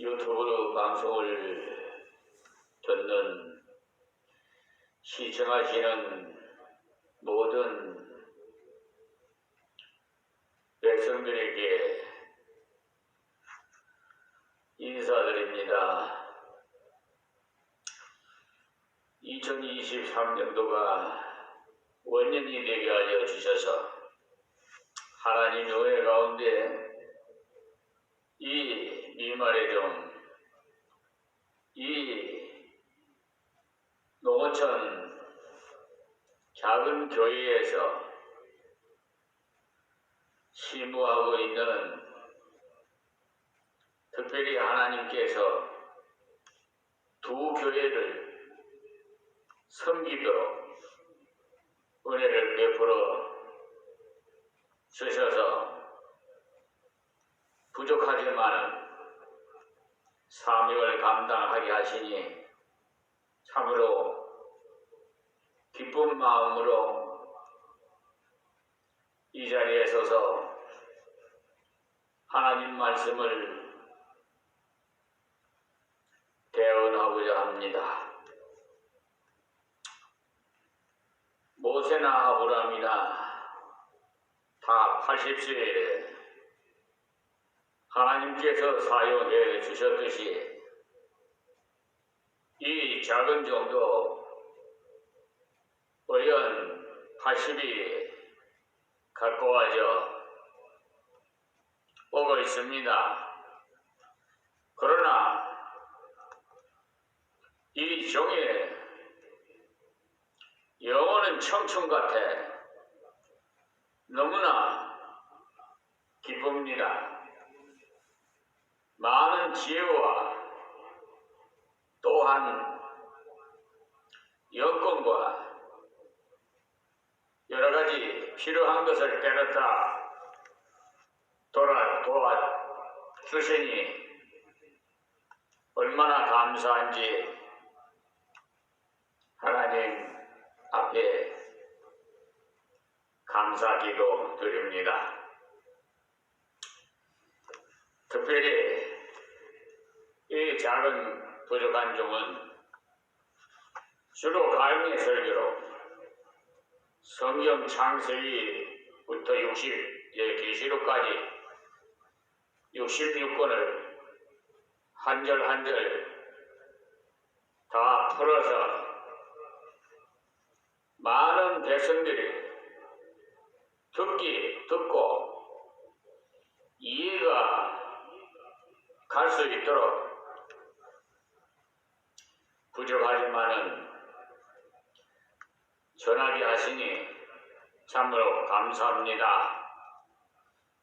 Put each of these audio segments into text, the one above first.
유튜브로 방송을 듣는 시청하시는 모든 백성들에게 인사드립니다. 2023년도가 원년이 되게 하여 주셔서 하나님의 은혜 가운데 이 미말의 이 농어촌 작은 교회에서 심무하고 있는 특별히 하나님께서 두 교회를 섬기도록 은혜를 베풀어 주셔서 부족하지만은 사명을 감당하게 하시니 참으로 기쁜 마음으로 이 자리에 서서 하나님 말씀을 대언하고자 합니다. 모세나 아브라함이나 다 80세에 하나님께서 사용해 주셨듯이 이 작은 종도 의연 80이 가까워져 오고 있습니다. 그러나 이 종의 영혼은 청춘 같아 너무나 기쁩니다. 많은 지혜와 또한 여건과 여러가지 필요한 것을 때렸다 도와주시니 얼마나 감사한지 하나님 앞에 감사기도 드립니다. 특별히 이 작은 부족한 종은 주로 가정의 설교로 성경 창세기부터 60의 계시록까지 66권을 한 절 한 절 다 풀어서 많은 백성들이 듣고 이해가 갈 수 있도록 부족하지만은 전하게 하시니 참으로 감사합니다.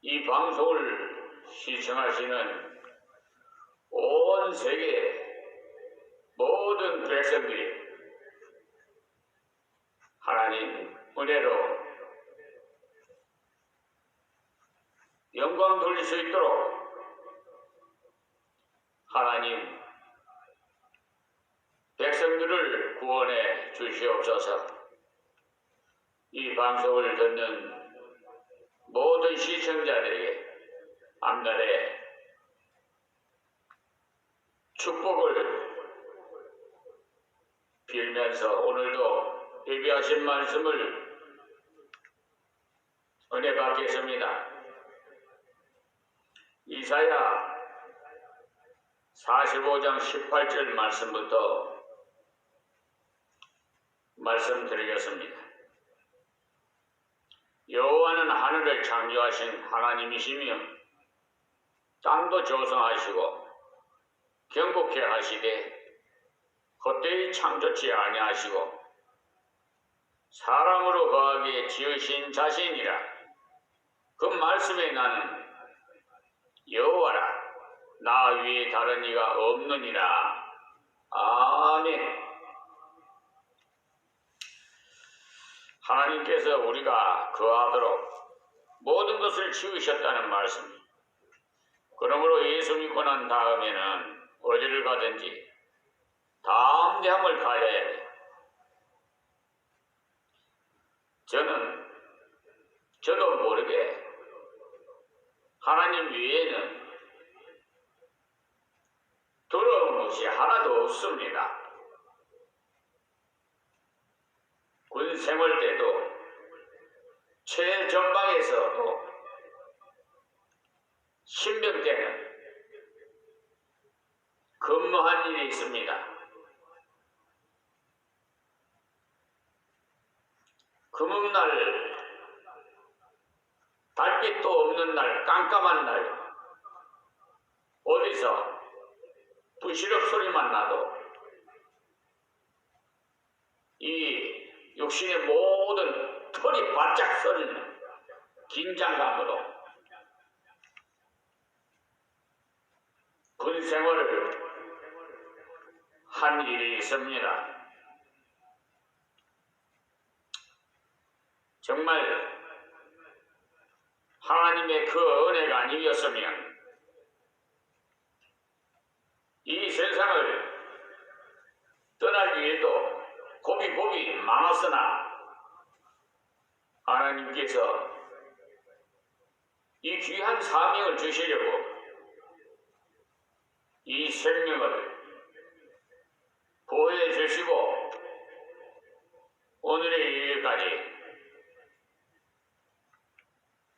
이 방송을 시청하시는 온 세계 모든 백성들이 하나님 은혜로 영광 돌릴 수 있도록 하나님 백성들을 구원해 주시옵소서. 이 방송을 듣는 모든 시청자들에게 앞날에 축복을 빌면서 오늘도 예비하신 말씀을 은혜 받겠습니다. 이사야 45장 18절 말씀부터 말씀드리겠습니다. 여호와는 하늘을 창조하신 하나님이시며 땅도 조성하시고 경고케 하시되 헛되이 창조치 아니하시고 사람으로 거하게 지으신 자신이라. 그 말씀에 나는 여호와라 나 위에 다른 이가 없느니라. 아멘. 하나님께서 우리가 거하도록 모든 것을 지으셨다는 말씀. 그러므로 예수 믿고 난 다음에는 어디를 가든지 담대함을 가져야 돼. 저도 모르게 하나님 외에는 것이 하나도 없습니다. 군 생활 때도 최전방에서도 신병 때는 근무한 일이 있습니다. 금음날, 달빛도 없는 날, 깜깜한 날, 어디서 부시럭 소리만 나도 이 육신의 모든 털이 바짝 서리는 긴장감으로 군 생활을 한 일이 있습니다. 정말 하나님의 그 은혜가 아니었으면 이 세상을 떠날 일도 고비고비 많았으나 하나님께서 이 귀한 사명을 주시려고 이 생명을 보호해 주시고 오늘의 일까지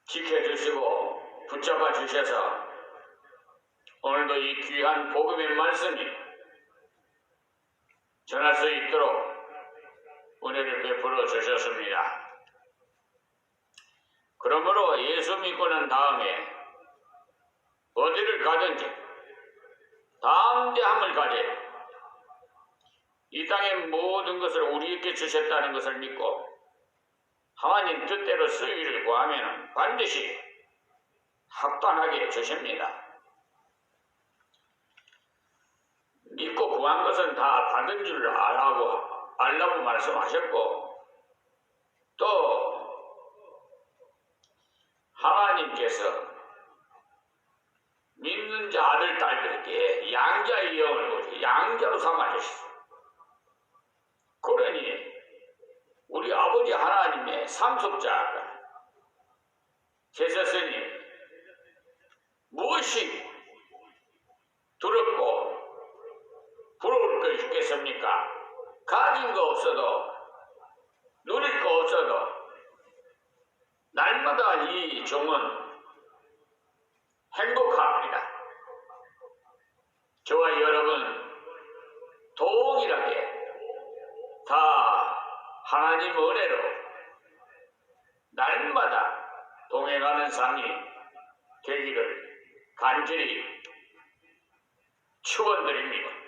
지켜주시고 붙잡아 주셔서 오늘도 이 귀한 복음의 말씀이 전할 수 있도록 은혜를 베풀어 주셨습니다. 그러므로 예수 믿고 난 다음에 어디를 가든지 담대함을 가져 이 땅의 모든 것을 우리에게 주셨다는 것을 믿고 하나님 뜻대로 쓰기를 구하면 반드시 합당하게 주십니다. 믿고 구한 것은 다 받은 줄 알라고 말씀하셨고 또 하나님께서 믿는 자 아들 딸들에게 양자의 영을 보시 양자로 삼아주시오. 그러니 우리 아버지 하나님의 상속자가 계셨으니 무엇이 두렵고 부러울 거 있겠습니까? 가진 거 없어도 누릴 거 없어도 날마다 이 종은 행복합니다. 저와 여러분 동일하게 다 하나님 은혜로 날마다 동행하는 삶이 되기를 간절히 축원드립니다.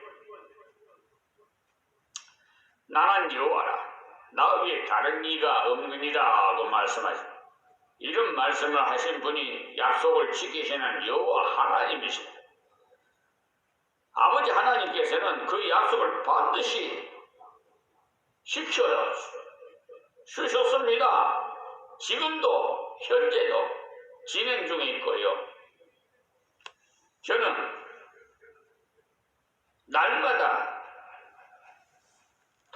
나는 여호와라 나 위에 다른 이가 없느니라 하고 말씀하십니다. 이런 말씀을 하신 분이 약속을 지키시는 여호와 하나님이십니다. 아버지 하나님께서는 그 약속을 반드시 지켜주셨습니다. 지금도 현재도 진행 중에 있고요. 저는 날마다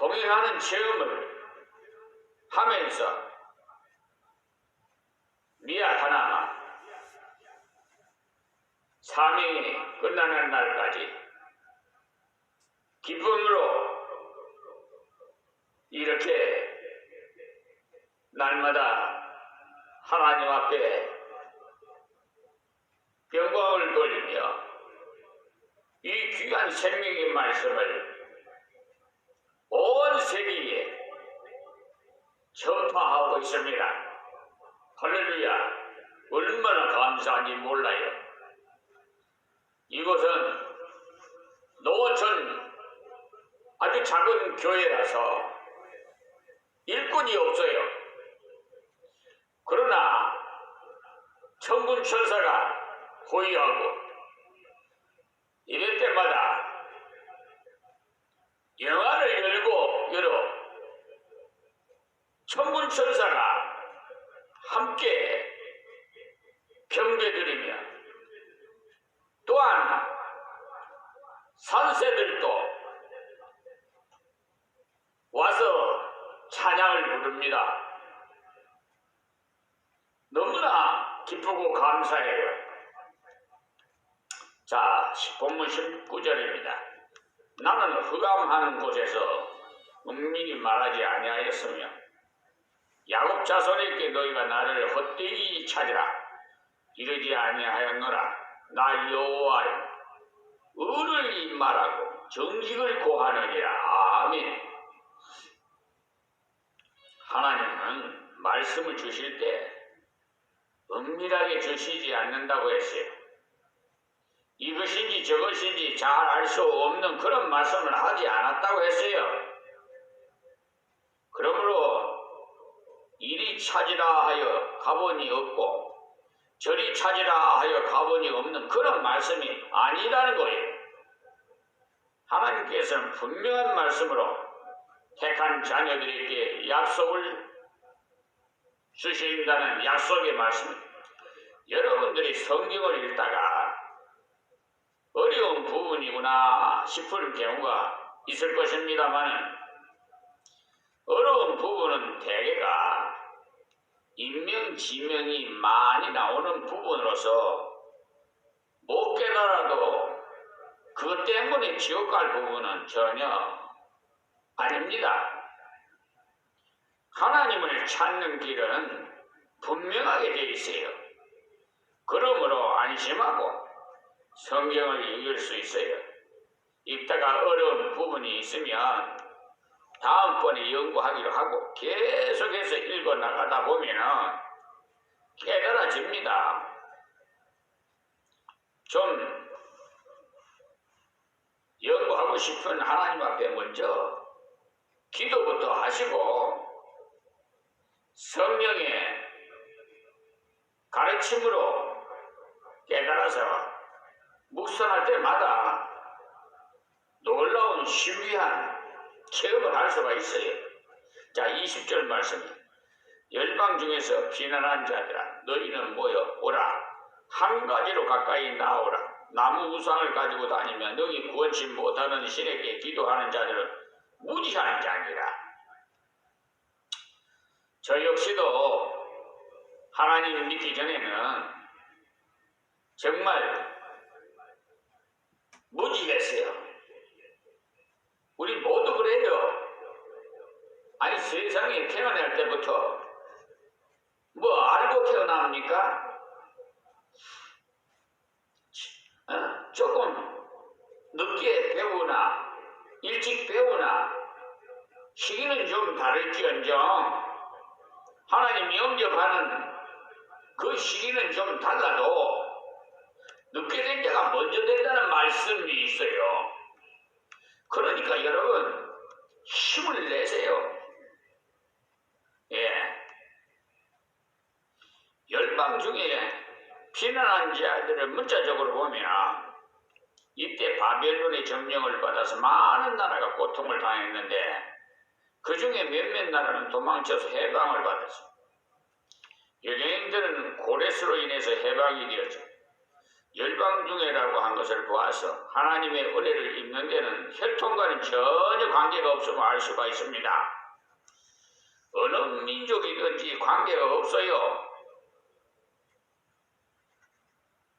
동행하는 체험을 하면서 미약하나마 사명이 끝나는 날까지 기쁨으로 이렇게 날마다 하나님 앞에 영광을 돌리며 이 귀한 생명의 말씀을 온 세계에 전파하고 있습니다. 할렐루야! 얼마나 감사한지 몰라요. 이곳은 노원천 아주 작은 교회라서 일꾼이 없어요. 그러나 천군 천사가 호위하고 이럴 때마다 영안을 열어 천군 천사가 함께 경배드리며 또한 산새들도 와서 찬양을 부릅니다. 너무나 기쁘고 감사해요. 자, 본문 19절입니다. 나는 흑암하는 곳에서 은밀히 말하지 아니하였으며 야곱 자손에게 너희가 나를 헛되이 찾으라 이르지 아니하였노라. 나 여호와여 의를 말하고 정직을 고하느니라. 아멘. 하나님은 말씀을 주실 때 은밀하게 주시지 않는다고 했어요. 이것인지 저것인지 잘 알 수 없는 그런 말씀을 하지 않았다고 했어요. 그러므로 이리 찾으라 하여 가보니 없고 저리 찾으라 하여 가보니 없는 그런 말씀이 아니라는 거예요. 하나님께서는 분명한 말씀으로 택한 자녀들에게 약속을 주신다는 약속의 말씀. 여러분들이 성경을 읽다가 어려운 부분이구나 싶을 경우가 있을 것입니다만 어려운 부분은 대개가 인명지명이 많이 나오는 부분으로서 못 깨달아도 그것 때문에 지옥 갈 부분은 전혀 아닙니다. 하나님을 찾는 길은 분명하게 되어 있어요. 그러므로 안심하고 성경을 읽을 수 있어요. 읽다가 어려운 부분이 있으면 다음번에 연구하기로 하고 계속해서 읽어 나가다 보면은 깨달아집니다. 좀 연구하고 싶은 하나님 앞에 먼저 기도부터 하시고 성령의 가르침으로 깨달아서 묵상할 때마다 놀라운 신비한 체험을 할 수가 있어요. 자, 20절 말씀. 열방 중에서 비난한 자들아 너희는 모여 오라. 한 가지로 가까이 나오라. 나무 우상을 가지고 다니며 너희 구원치 못하는 신에게 기도하는 자들은 무지한 자니라. 저 역시도 하나님을 믿기 전에는 정말 무지했어요. 우리 모두 그래요. 아니 세상에 태어날 때부터 뭐 알고 태어납니까? 조금 늦게 배우나 일찍 배우나 시기는 좀 다를지언정 하나님 영접하는 그 시기는 좀 달라도 늦게 된 자가 먼저 된다는 말씀이 있어요. 그러니까 여러분 힘을 내세요. 예. 열방 중에 피난한 자들을 문자적으로 보면 이때 바벨론의 점령을 받아서 많은 나라가 고통을 당했는데 그 중에 몇몇 나라는 도망쳐서 해방을 받았어. 유대인들은 고레스로 인해서 해방이 되었죠. 열방 중에라고 한 것을 보아서 하나님의 은혜를 입는 데는 혈통과는 전혀 관계가 없음을 알 수가 있습니다. 어느 민족이든지 관계가 없어요.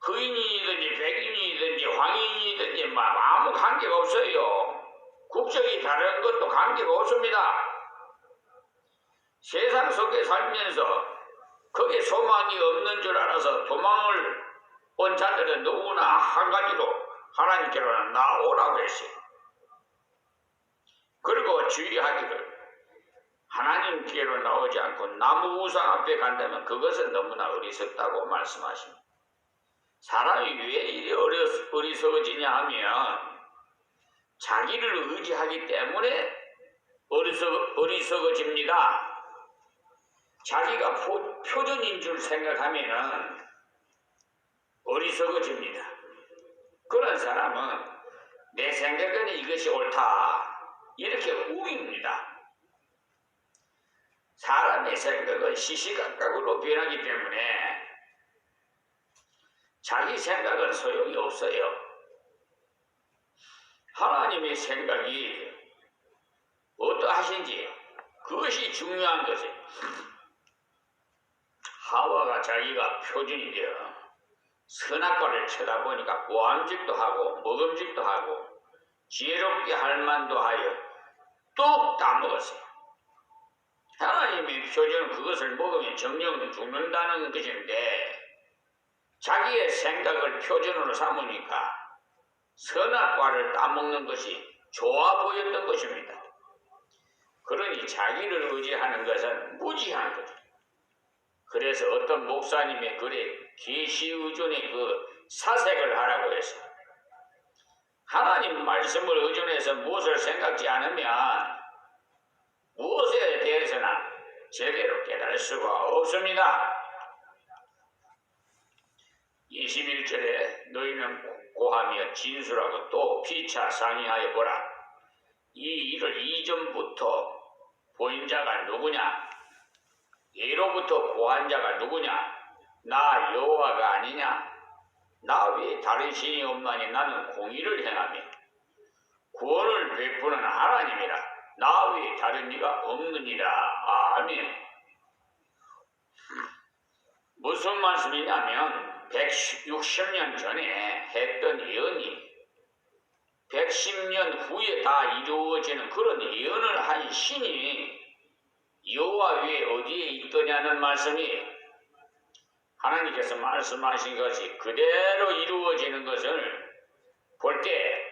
흑인이든지 백인이든지 황인이든지 아무 관계가 없어요. 국적이 다른 것도 관계가 없습니다. 세상 속에 살면서 거기에 소망이 없는 줄 알아서 도망을 온 자들은 누구나 한 가지로 하나님께로는 나오라고 했어요. 그리고 주의하기를 하나님께로 나오지 않고 나무 우상 앞에 간다면 그것은 너무나 어리석다고 말씀하십니다. 사람이 왜 이리 어리석어지냐 하면 자기를 의지하기 때문에 어리석어집니다. 자기가 표준인 줄 생각하면은 어리석어집니다. 그런 사람은 내 생각에는 이것이 옳다 이렇게 우깁니다. 사람의 생각은 시시각각으로 변하기 때문에 자기 생각은 소용이 없어요. 하나님의 생각이 어떠하신지 그것이 중요한 것이에요. 하와가 자기가 표준이 되어 선악과를 쳐다보니까 보암직도 하고 먹음직도 하고 지혜롭게 할 만도 하여 뚝 따먹었어요. 하나님의 표준은 그것을 먹으면 정령 죽는다는 것인데 자기의 생각을 표준으로 삼으니까 선악과를 따먹는 것이 좋아 보였던 것입니다. 그러니 자기를 의지하는 것은 무지한 거죠. 그래서 어떤 목사님의 글에 계시의존의 그 사색을 하라고 해서 하나님 말씀을 의존해서 무엇을 생각지 않으면 무엇에 대해서나 제대로 깨달을 수가 없습니다. 21절에 너희는 고하며 진술하고 또 피차 상의하여 보라. 이 일을 이전부터 보인 자가 누구냐? 예로부터 고한 자가 누구냐? 나 여호와가 아니냐? 나 외에 다른 신이 없나니 나는 공의를 행하며 구원을 베푸는 하나님이라. 나 외에 다른 이가 없느니라. 아멘. 무슨 말씀이냐면 160년 전에 했던 예언이 110년 후에 다 이루어지는 그런 예언을 한 신이 여호와 외에 어디에 있더냐는 말씀이 하나님께서 말씀하신 것이 그대로 이루어지는 것을 볼 때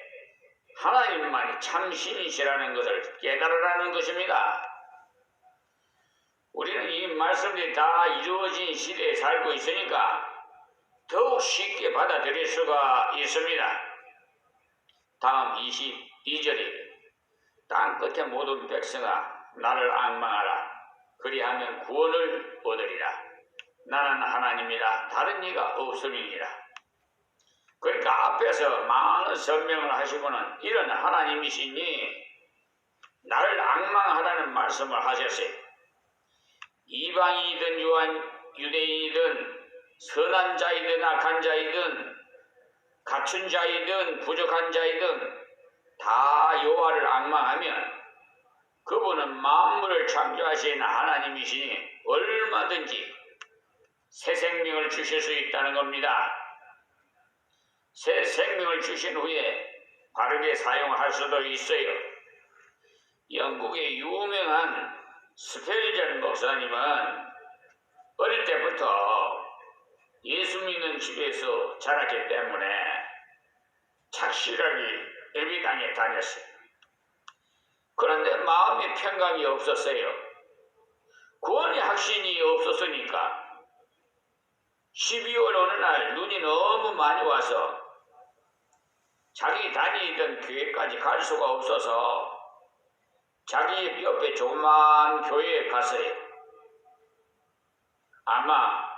하나님만이 참 신이시라는 것을 깨달으라는 것입니다. 우리는 이 말씀들이 다 이루어진 시대에 살고 있으니까 더욱 쉽게 받아들일 수가 있습니다. 다음 22절이 땅 끝의 모든 백성아 나를 앙망하라. 그리하면 구원을 얻으리라. 나는 하나님이라 다른 이가 없음이니라. 그러니까 앞에서 많은 설명을 하시고는 이런 하나님이시니 나를 앙망하라는 말씀을 하셨어요. 이방인이든 유대인이든 선한 자이든 악한 자이든 갖춘 자이든 부족한 자이든 다 여호와를 앙망하면 그분은 만물을 창조하신 하나님이시니 얼마든지 새 생명을 주실 수 있다는 겁니다. 새 생명을 주신 후에 바르게 사용할 수도 있어요. 영국의 유명한 스펠전 목사님은 어릴 때부터 예수 믿는 집에서 자랐기 때문에 착실하게 예배당에 다녔어요. 그런데 마음의 평강이 없었어요. 구원의 확신이 없었으니까 12월 어느 날 눈이 너무 많이 와서 자기 다니던 교회까지 갈 수가 없어서 자기 옆에 조그만 교회에 갔어요. 아마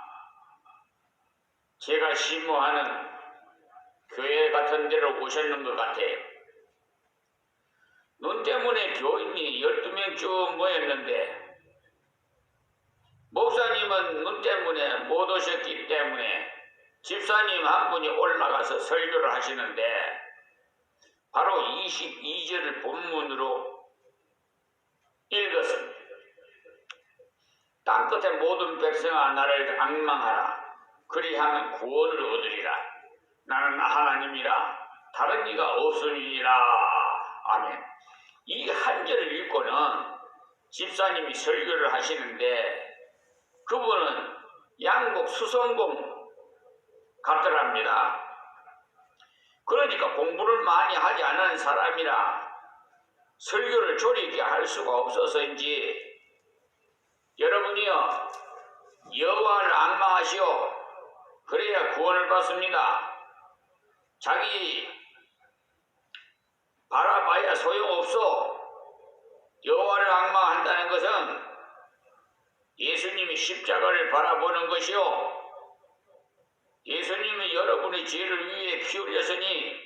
제가 심호하는 교회 같은 데로 오셨는 것 같아요. 눈 때문에 교인이 12명 쭉 모였는데 목사님은 눈 때문에 못 오셨기 때문에 집사님 한 분이 올라가서 설교를 하시는데 바로 22절을 본문으로 읽었습니다. 땅끝의 모든 백성아 나를 앙망하라. 그리하면 구원을 얻으리라. 나는 하나님이라 다른 이가 없으리라. 아멘. 이 한 절을 읽고는 집사님이 설교를 하시는데 그분은 양국 수성공 같더랍니다. 그러니까 공부를 많이 하지 않은 사람이라 설교를 조리 있게 할 수가 없어서인지 여러분이요 여호와를 앙망하시오. 그래야 구원을 받습니다. 자기 바라봐야 소용없어. 여호와를 앙망한다는 것은 예수님이 십자가를 바라보는 것이요. 예수님이 여러분의 죄를 위해 피 흘렸으니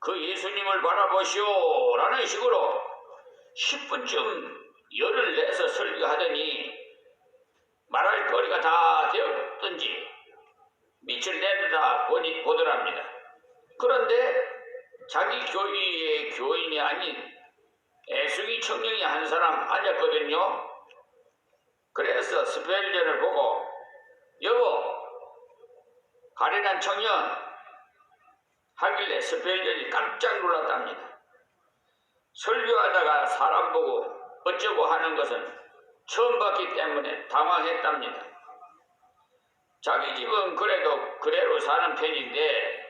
그 예수님을 바라보시오 라는 식으로 10분쯤 열을 내서 설교하더니 말할 거리가 다 되었든지 밑을 내려다 보더랍니다. 그런데 자기 교회의 교인이 아닌 애숙이 청년이 한 사람 앉았거든요. 그래서 스펠전을 보고 여보 가련한 청년 하길래 스펠전이 깜짝 놀랐답니다. 설교하다가 사람 보고 어쩌고 하는 것은 처음 봤기 때문에 당황했답니다. 자기 집은 그래도 그대로 사는 편인데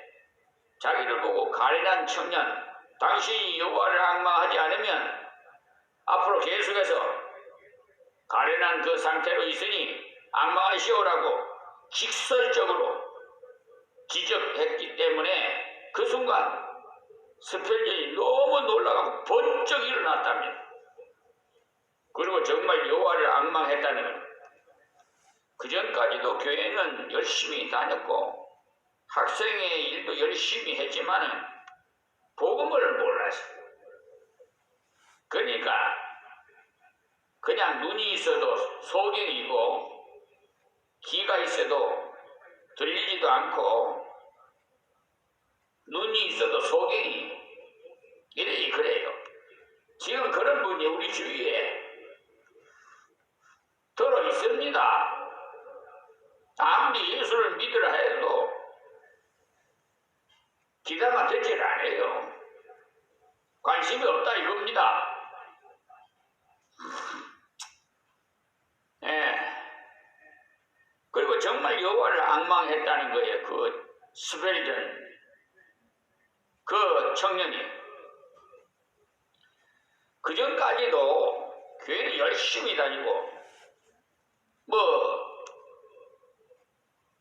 자기를 보고 가련한 청년, 당신이 여호와를 앙망하지 않으면 앞으로 계속해서 가련한 그 상태로 있으니 앙망하시오라고 직설적으로 지적했기 때문에 그 순간 스펠전이 너무 놀라고 번쩍 일어났답니다. 그리고 정말 여호와를 앙망했다는 것. 그 전까지도 교회는 열심히 다녔고 학생의 일도 열심히 했지만은 복음을 몰랐어요. 그러니까 그냥 눈이 있어도 소경이고 귀가 있어도 들리지도 않고 눈이 있어도 소경이 이래 그래요. 지금 그런 분이 우리 주위에 들어 있습니다. 아무리 예수를 믿으라 해도 기다가 되질 않아요. 관심이 없다 이겁니다. 예. 그리고 정말 여호와를 앙망했다는 거예요. 그 스펠전 그 청년이. 그 전까지도 교회를 열심히 다니고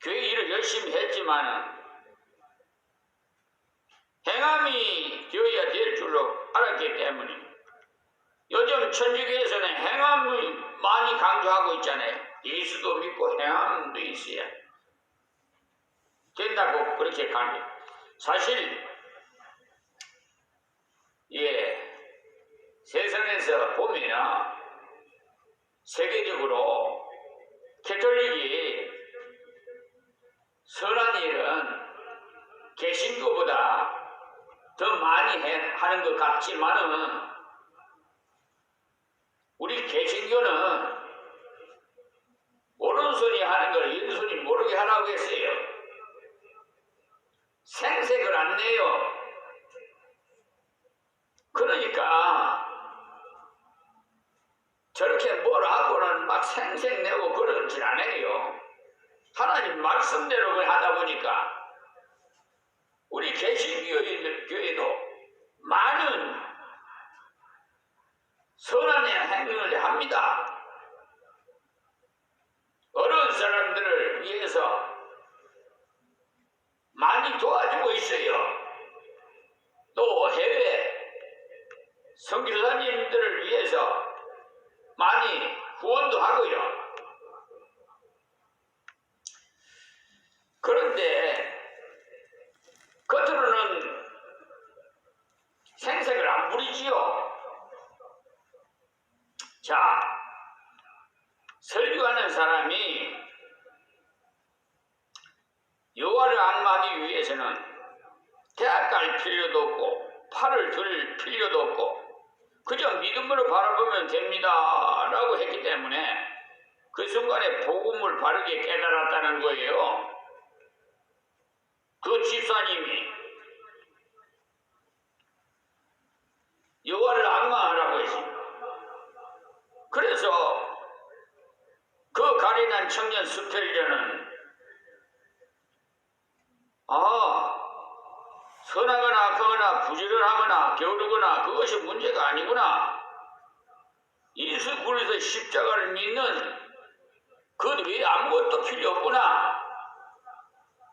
교회 일을 열심히 했지만은 행함이 되어야 될 줄로 알았기 때문에 요즘 천주교에서는 행함을 많이 강조하고 있잖아요. 예수도 믿고 행함도 있어야 된다고 그렇게 강조. 사실 세상에서 보면 세계적으로 캐톨릭이 선한 일은 개신교보다 더 많이 하는 것 같지만은 우리 개신교는 오른손이 하는 걸 왼손이 모르게 하라고 했어요. 생색을 안 내요. 그러니까 저렇게 뭐라고는 막 생색내고 그러질 않아요. 하나님 말씀대로 하다 보니까 우리 개신교회도 많은 선한 행위를 합니다. 어려운 사람들을 위해서 많이 도와주고 있어요. 또 해외 선교사님들을 위해서 많이 후원도 하고요. 그런데 겉으로는 생색을 안 부리지요. 자, 설교하는 사람이 여호와를 앙망하기 위해서는 대학 갈 필요도 없고 팔을 들 필요도 없고 그저 믿음으로 바라보면 됩니다 라고 했기 때문에 그 순간에 복음을 바르게 깨달았다는 거예요. 그 집사님이 여호와를 앙망하라고 했습니다. 그래서 그 가련한 청년 스펠전은 선하거나 악하거나 부지런하거나 게으르거나 그것이 문제가 아니구나. 예수 그리스도의 십자가를 믿는 그 외에 아무것도 필요 없구나.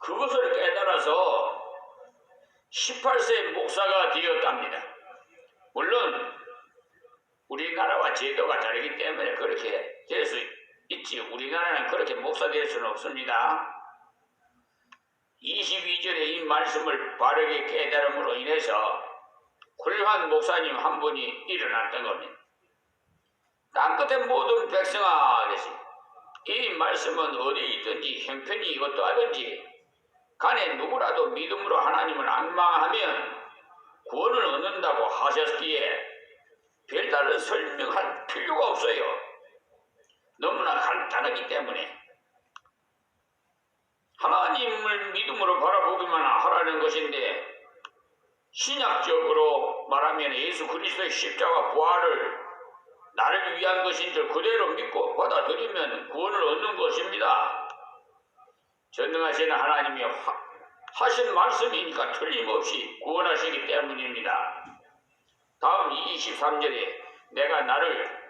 그것을 깨달아서 18세 목사가 되었답니다. 물론 우리나라와 제도가 다르기 때문에 그렇게 될 수 있지. 우리나라는 그렇게 목사 될 수는 없습니다. 22절에 이 말씀을 바르게 깨달음으로 인해서 훌륭한 목사님 한 분이 일어났던 겁니다. 땅끝의 모든 백성아, 이 말씀은 어디 있든지 형편이 어떠하든지 간에 누구라도 믿음으로 하나님을 앙망하면 구원을 얻는다고 하셨기에 별다른 설명할 필요가 없어요. 너무나 간단하기 때문에 하나님을 믿음으로 바라보기만 하라는 것인데 신약적으로 말하면 예수 그리스도의 십자가 부활을 나를 위한 것인 줄 그대로 믿고 받아들이면 구원을 얻는 것입니다. 전능하신 하나님이 하신 말씀이니까 틀림없이 구원하시기 때문입니다. 다음 23절에 내가 나를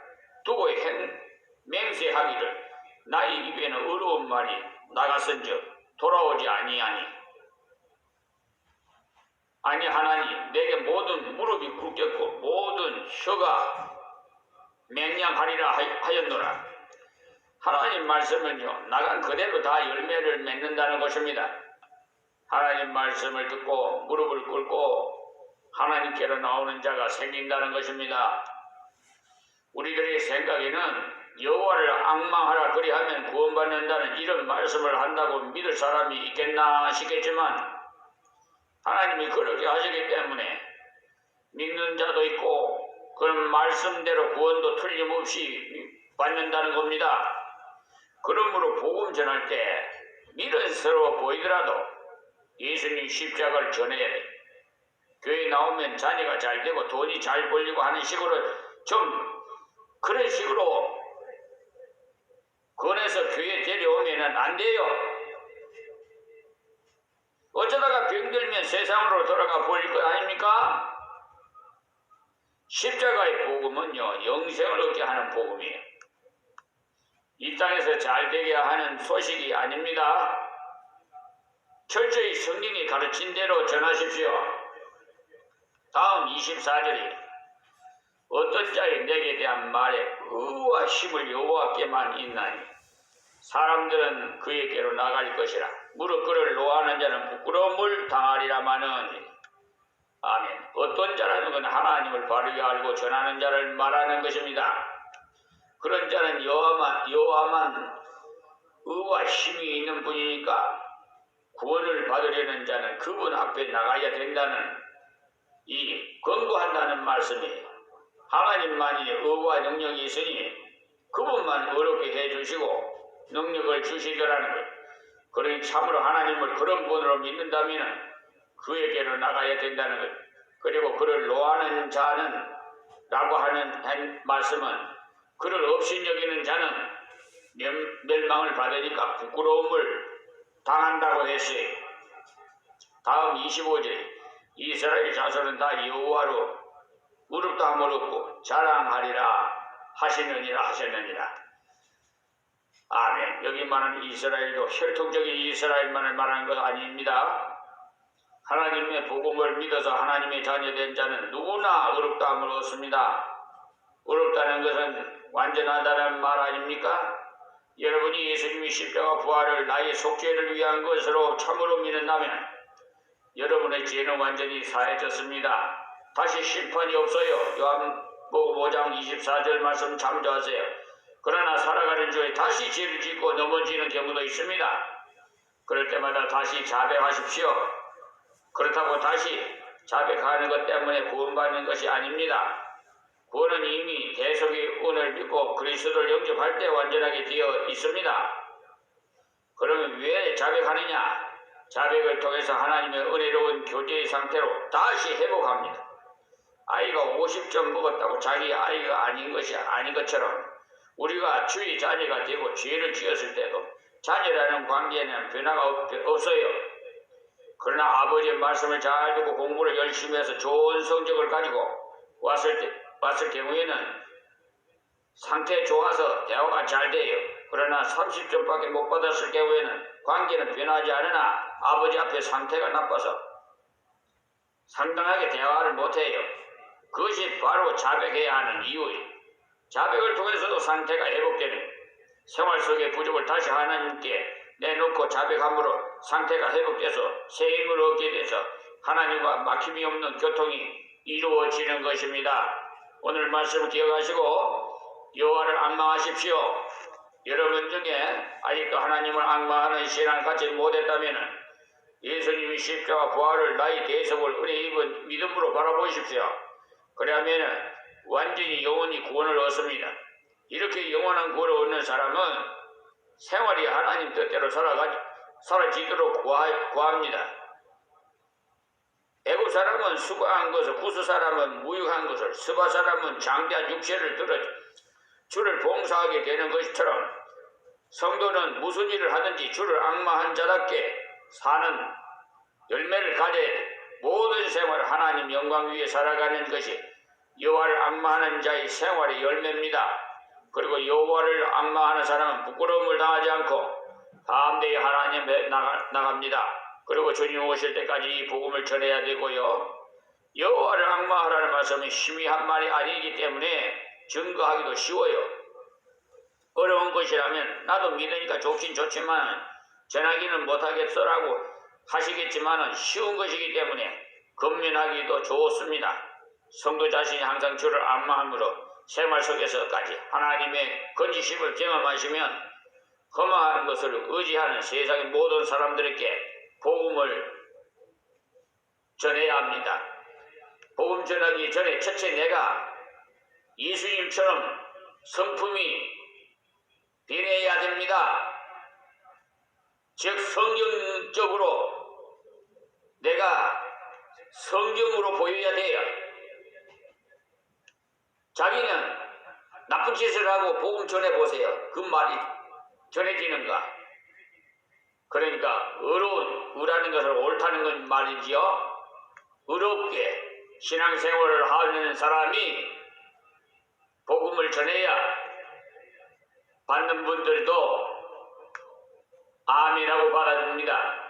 두고 맹세하기를 나의 입에는 어려운 말이 나갔은즉 돌아오지 아니하니 아니 하나님 내게 모든 무릎이 꿇겠고 모든 혀가 맹량하리라 하였노라. 하나님 말씀은요 나간 그대로 다 열매를 맺는다는 것입니다. 하나님 말씀을 듣고 무릎을 꿇고 하나님께로 나오는 자가 생긴다는 것입니다. 우리들의 생각에는 여호와를 앙망하라 그리하면 구원받는다는 이런 말씀을 한다고 믿을 사람이 있겠나 싶겠지만 하나님이 그렇게 하시기 때문에 믿는 자도 있고 그런 말씀대로 구원도 틀림없이 받는다는 겁니다. 그러므로 복음 전할 때 미련스러워 보이더라도 예수님 십자가를 전해야 돼. 교회 나오면 자녀가 잘 되고 돈이 잘 벌리고 하는 식으로 좀 그런 식으로 권해서 교회 데려오면 안 돼요. 어쩌다가 병들면 세상으로 돌아가 버릴 것 아닙니까? 십자가의 복음은요 영생을 얻게 하는 복음이에요. 이 땅에서 잘 되게 하는 소식이 아닙니다. 철저히 성경이 가르친 대로 전하십시오. 다음 24절이 어떤 자의 내게 대한 말에 의와 힘을 여호와께만 있나니 사람들은 그에게로 나갈 것이라. 무릎 꿇을 노하는 자는 부끄러움을 당하리라마는 아멘. 어떤 자라는 건 하나님을 바르게 알고 전하는 자를 말하는 것입니다. 그런 자는 여호와만 의와 힘이 있는 분이니까 구원을 받으려는 자는 그분 앞에 나가야 된다는 이 권고한다는 말씀이에요. 하나님만이 의와 능력이 있으니 그분만 어렵게 해주시고 능력을 주시더라는 것. 그러니 참으로 하나님을 그런 분으로 믿는다면 그에게로 나가야 된다는 것. 그리고 그를 노하는 자는 라고 하는 말씀은 그를 업신여기는 자는 멸망을 받으니까 부끄러움을 당한다고 했어요. 다음 25절에 이스라엘 자손은 다 여호와로 무릎도 안 무릎고 자랑하리라 하셨느니라. 아멘. 여기 말하는 이스라엘도 혈통적인 이스라엘만을 말하는 것 아닙니다. 하나님의 복음을 믿어서 하나님의 자녀된 자는 누구나 의롭다함을 얻습니다. 의롭다는 것은 완전하다는 말 아닙니까? 여러분이 예수님이 십자가 부활을 나의 속죄를 위한 것으로 참으로 믿는다면 여러분의 죄는 완전히 사해졌습니다. 다시 심판이 없어요. 요한복음 5장 24절 말씀 참조하세요. 그러나 살아가는 중에 다시 죄를 짓고 넘어지는 경우도 있습니다. 그럴 때마다 다시 자백하십시오. 그렇다고 다시 자백하는 것 때문에 구원받는 것이 아닙니다. 구원은 이미 대속의 은을 믿고 그리스도를 영접할 때 완전하게 되어 있습니다. 그러면 왜 자백하느냐? 자백을 통해서 하나님의 은혜로운 교제의 상태로 다시 회복합니다. 아이가 50점 먹었다고 자기 아이가 아닌 것이 아닌 것처럼 우리가 주의 자녀가 되고 죄를 지었을 때도 자녀라는 관계에는 변화가 없어요. 그러나 아버지의 말씀을 잘 듣고 공부를 열심히 해서 좋은 성적을 가지고 왔을 경우에는 상태 좋아서 대화가 잘 돼요. 그러나 30점밖에 못 받았을 경우에는 관계는 변하지 않으나 아버지 앞에 상태가 나빠서 상당하게 대화를 못해요. 그것이 바로 자백해야 하는 이유예요. 자백을 통해서도 상태가 회복되는 생활 속의 부족을 다시 하나님께 내놓고 자백함으로 상태가 회복돼서 새 힘을 얻게 돼서 하나님과 막힘이 없는 교통이 이루어지는 것입니다. 오늘 말씀 기억하시고 여호와를 앙망하십시오. 여러분 중에 아직도 하나님을 앙망하는 신앙을 갖지 못했다면 예수님이 십자가 부활을 나의 대속을 은혜 입은 믿음으로 바라보십시오. 그러면 완전히 영원히 구원을 얻습니다. 이렇게 영원한 구원을 얻는 사람은 생활이 하나님 뜻대로 살아지도록 구합니다. 애굽 사람은 수고한 것을, 구수 사람은 무익한 것을, 스바 사람은 장대한 육체를 들어 주를 봉사하게 되는 것처럼 성도는 무슨 일을 하든지 주를 앙마한 자답게 사는 열매를 가져야 돼. 모든 생활을 하나님 영광 위에 살아가는 것이 여호와를 앙마하는 자의 생활의 열매입니다. 그리고 여호와를 앙마하는 사람은 부끄러움을 당하지 않고 담대히 하나님 앞에 나갑니다. 그리고 주님 오실 때까지 이 복음을 전해야 되고요. 여호와를 앙마하라는 말씀은 희미한 말이 아니기 때문에 증거하기도 쉬워요. 어려운 것이라면 나도 믿으니까 좋긴 좋지만 전하기는 못하겠어라고 하시겠지만 쉬운 것이기 때문에 건면하기도 좋습니다. 성도 자신이 항상 주를 앙마함으로 생활 속에서까지 하나님의 건지심을 경험하시면 허망한 것을 의지하는 세상의 모든 사람들에게 복음을 전해야 합니다. 복음 전하기 전에 첫째 내가 예수님처럼 성품이 변해야 됩니다. 즉 성경적으로 내가 성경으로 보여야 돼요. 자기는 나쁜 짓을 하고 복음 전해보세요. 그 말이 전해지는가? 그러니까 의라는 것을 옳다는 건 말이지요. 의롭게 신앙생활을 하는 사람이 복음을 전해야 받는 분들도 아멘이라고 받아줍니다.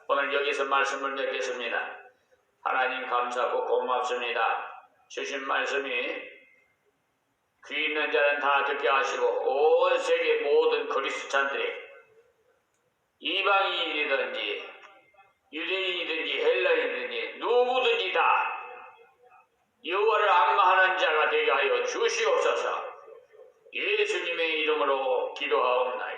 오늘 여기서 말씀을 맺겠습니다. 하나님 감사하고 고맙습니다. 주신 말씀이 귀 있는 자는 다 듣게 하시고 온 세계 모든 그리스찬들이 이방인이든지 유대인이든지 헬라인이든지 누구든지 다 여호와를 앙마하는 자가 되게 하여 주시옵소서. 예수님의 이름으로 기도하옵나이다.